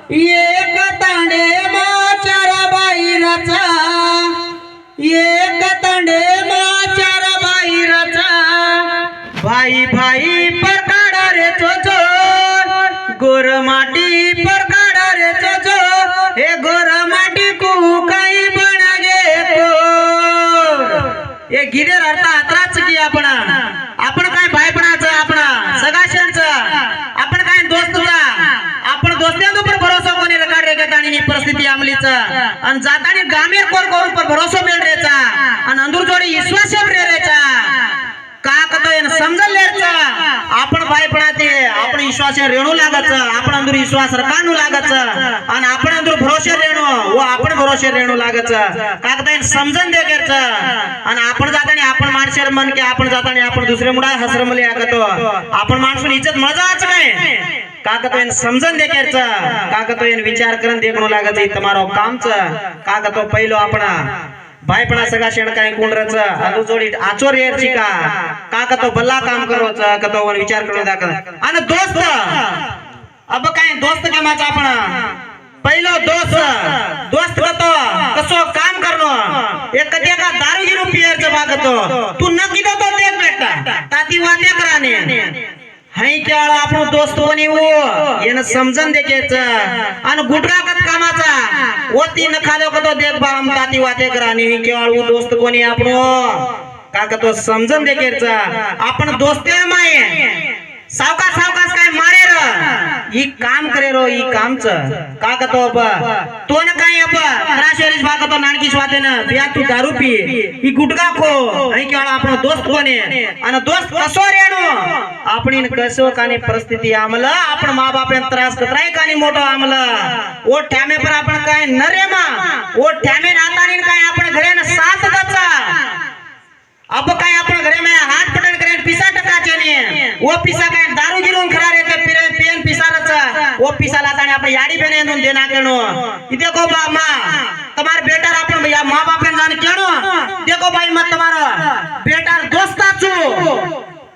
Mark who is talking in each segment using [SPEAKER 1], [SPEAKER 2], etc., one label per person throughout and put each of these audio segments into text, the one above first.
[SPEAKER 1] एक तांडे माचार बाईराचा एक तांडे माचार बाईराचा भाई भाई परकाडा रे चोचो गोर माटी परकाडा रे चोचो हे गोर माटी को काही बनागे तो ये गिरेर अर्थ आत्राच की आपण काय भाईपणाचं आपण सगाशांचं आपण काय दोस्तचा आपण दोस्त्यांवर भरोसा कोणी रकाड रे गाणी परिस्थिती आमलीचा आणि जातानी गामेर कोर कोर पर भरोसा मिळ रेचा आणि अंदूर जोडी विश्वास रेचा का कतोय समजल लेरचा आपण भाईपणाते आपण विश्वास रेणू लागत आपण अंदूर विश्वास रकाणू लागत आणि आपण अंदूर भरोसा रेणू व आपण भरोसा रेणू लागत का कतोय समजन दे गेरच आणि आपण जातानी आपण माणसेर मन के आपण जातानी आपण दुसरे मुडा हसरमले आगतो आपण माणसून इज्जत मजाच काय काकतोयन समजन दे केरच काकतोयन विचार करन देखणू लागत तुम्हारो कामच काकतो पहिलो आपण भाईपणा सगळा शेण काय कुंडरच आदू जोडी आचोर येरची का काकतो भल्ला काम करोच कतो वन विचार करू दाखल आणि दोस्त अब काय दोस्त कामाचा आपण पहिलो दोस्त कतो कसो काम करनो एक कधी का दारू गिरू पियरच बागतो तू नक्की तो देख बेटा ताती वाते कराने हाई केवळ आपण दोस्त बनी वो येन समजन देकेच आणि गुटका कत कामाचा ओती न खालो कतो देख बा हम ताती वाते करानी केवळ वो दोस्त कोणी आपण का कतो समजन देकेच आपण दोस्ते माये सावकाश काय मारे र ही काम करे रो ही कामच का कतो अब तो न काय अब त्राशेरीस भागतो नानकी स्वाते न बिया तू दारू पी ही गुटका खो हाई केवळ आपण दोस्त कोणी आणि दोस्त कसो रेणू आपणी कसो कानी परिस्थिती आमला आपण माँ बापेन त्रास कतराय कानी मोठो आमला ओ ठ्यामे पर आपण काय नरेमा ओ ठ्यामे नातानी काय आपण घरे न साथ दचा अब काय आपण घरे में हाथ पटन करे पिसा टकाचे ने वो पिसा काय दारू गिरून खरा रे ते पेन पिसा रचा वो पिसा लाताने आपण याडी बेने दून देना केनो देखो बा मां तुम्हार बेटा आपण भैया माँ बापेन जान केनो देखो भाई मत तुम्हारा बेटा दोस्ताचू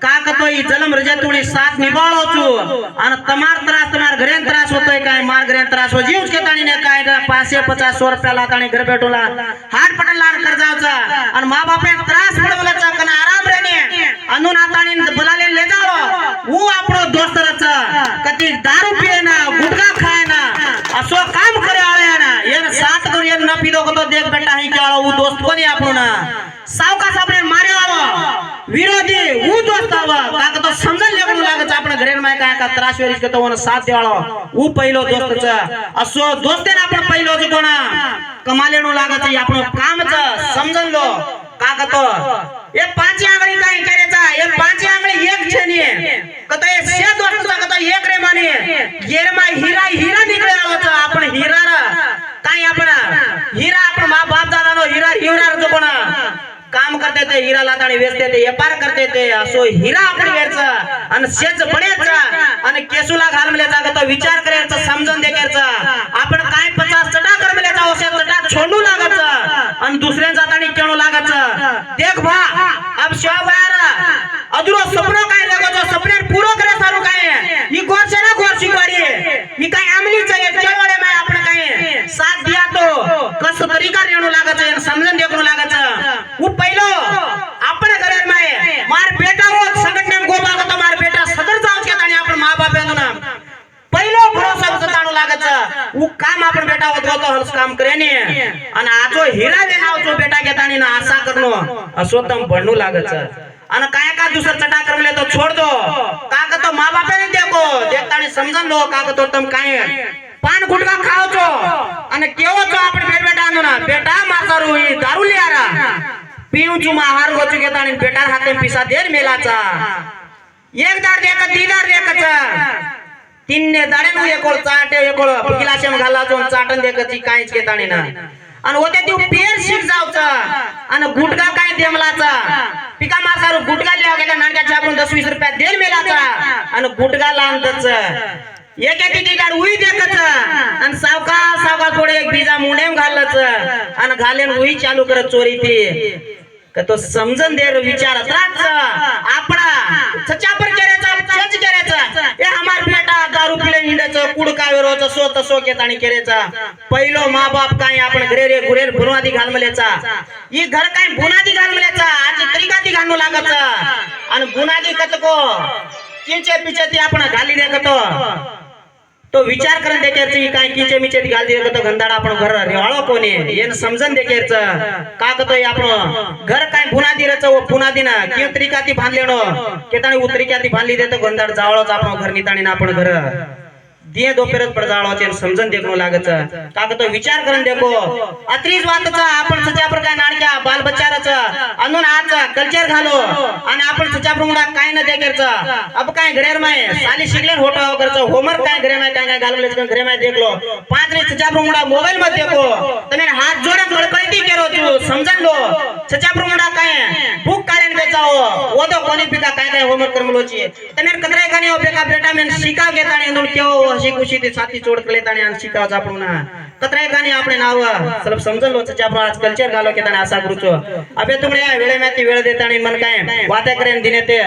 [SPEAKER 1] का कतोय जलम रजतुणी साथ निभाळो छु आणि तुम्हार घरेन त्रास होतोय काय मार घरेन त्रास हो जीव के ताणी ने काय 550 रुपया लाताने घर बेटोला हाट पटन लान कर जावचा आणि माँ बापे त्रास पडवलाचा कना आराम रेने अनु नाताणी बोलाले ले जाओ वो आपणो दोस्त रचा कती दारू पिए ना गुटखा खाए ना असो काम करे आले ना येन साथ करून येन न पिदो कतो देख बेटा ही केवाळो वो दोस्त कोणी आपण ना सावकाश आपण मारे आलो विरोधी वो दोस्त आवा का तो समजन लेगणू लागत आपण घरेन माय काय का त्रास वेरीस कतो वन साथ देवाळो वो पहिलो दोस्तचा असो दोस्तेन आपण पहिलो जो कोणा कमालेणू लागत आपण कामच समजन लो का कतो ये पांच आंगळी काय करायचा ये पांच आंगळी एक छनी कतो ये से दोस्त कतो एक रे माने गेर माय हीरा निकळे आलोचा आपण हीरा काय आपण हीरा आपण माँ बाप दादा नो हीरा जो कोणा काम करते थे हीरा लाताने वेचते थे व्यापार करते थे असो हीरा आपण वेरचा आणि शेज बनेचा आणि केसुला घाल मलेचा का तो विचार करायचा समजून देकेचा आपण काय 50 चटा कर मलेचा ओसे चटा छोडू लागाचा आणि दुसऱ्या जातानी केणू लागाचा देख भा अब शोबारा अधुरो सपनो काय लागो सपने पूरो करे सारू काय ही गोर से ना गोर शिकवाडी ही काय आमली चाहिए चळवळे में आपण काय साथ दिया तो कस तरीका रेणू लागाचा समजून देखणू लागाचा वो पहिलो आपण घरे माय मार बेटा हो संगठन गोबा का मार बेटा सदर जाऊ के ताणी आपण माँ बाप ना पहिलो भरोसा ताणू लागत वो काम आपण बेटा होतो तो हल्स काम करेने आणि आजो हीरा देनाव जो बेटा घेतानी ना आशा करनो असो तम बनू लागत आणि काय का दुसर चटा करले तो छोड़ दो का का तो माँ बाप ने देखो देखतानी समजन लो का का तो तम काय पान गुटका खाओ छो आणि केवो छो आपण बेटा ना बेटा मातारू ही दारू लियारा पीऊ चुमा हार हो चुके ताणी बेटा हाते पिसा देर मेलाचा एक दार देक दीदार देकचा तीनने दाडे नु एकोळ चाटे एकोळ गिलाशे में घाला जोन चाटन देकची काहीच के ताणी ना आणि होते तू पेर शिक जावचा आणि गुटका काय देमलाचा पिका मासारू गुटका लिया गेला नानका छापून 10-20 रुपया देर मेलाचा आणि गुटका लांतच एक एक गाड उई देखच आणि सावका थोडे एक बीजा मुंडेम घालच आणि घालेन उई चालू करत चोरी ती का तो समजन दे विचार आपला सच्चा पर केरेचा कायच करायचं हे हमार बेटा दारू पिले हिंडायचं कुड काय वेरोचं स्वतः सो घेत आणि केरेचा पहिलो मा बाप काय आपण घरे रे गुरेर बुनादी घालमल्याचा ही घर काय बुनादी घालमल्याचा आज तरीकाती घालू लागायचा आणि बुनादी कतको किंचे पिचे ती आपण घाली देखतो तो विचार करून देखेरची काय किंचे मिचे ती घाली देखतो गंधाडा आपण घर रेवाळो कोणी येन समजन देखेरच का कतो आपण घर काय बुनादी रच व बुनादी ना किंवा तरीकाती बांधलेनो केतानी उतरिकाती बांधली देतो गंधाड जावळोच आपण घर निताणी ना आपण घर दिए दोपहरत पडजाळोचे समजन देखनो लागच का तो विचार करून देखो अत्रीज वातचा आपण सच्या प्रकार नाडक्या बाल बच्चाराच अनून आज कल्चर घालो आणि आपण सच्या प्रमाणात काय न देखेरच अब काय घरेर माय साली शिकले होटो करच होमवर्क काय घरे माय काय घालवलेच घरे माय देखलो पाच रे सच्या प्रमाणात मोबाईल मध्ये देखो तने हात जोडा कळकळती केरो तू समजन लो सच्या प्रमाणात काय भूक काढेन बेचाओ ओदो कोणी पिका काय काय होमवर्क करमलोची तने कदरे गाणी बेका बेटा मेन शिका घेताने अंदून केव हसी खुशी ते साथी चोड कलेताने आणि शिकावच आपण कतराय गाणी आपले नाव ಸ್ವಲ್ಪ समजन लो सच्या प्रमाणात कल्चर घालो केताने असा करूचो अबे तुमने वेळे माती वेळ देताने मन काय वाता करेन दिने ते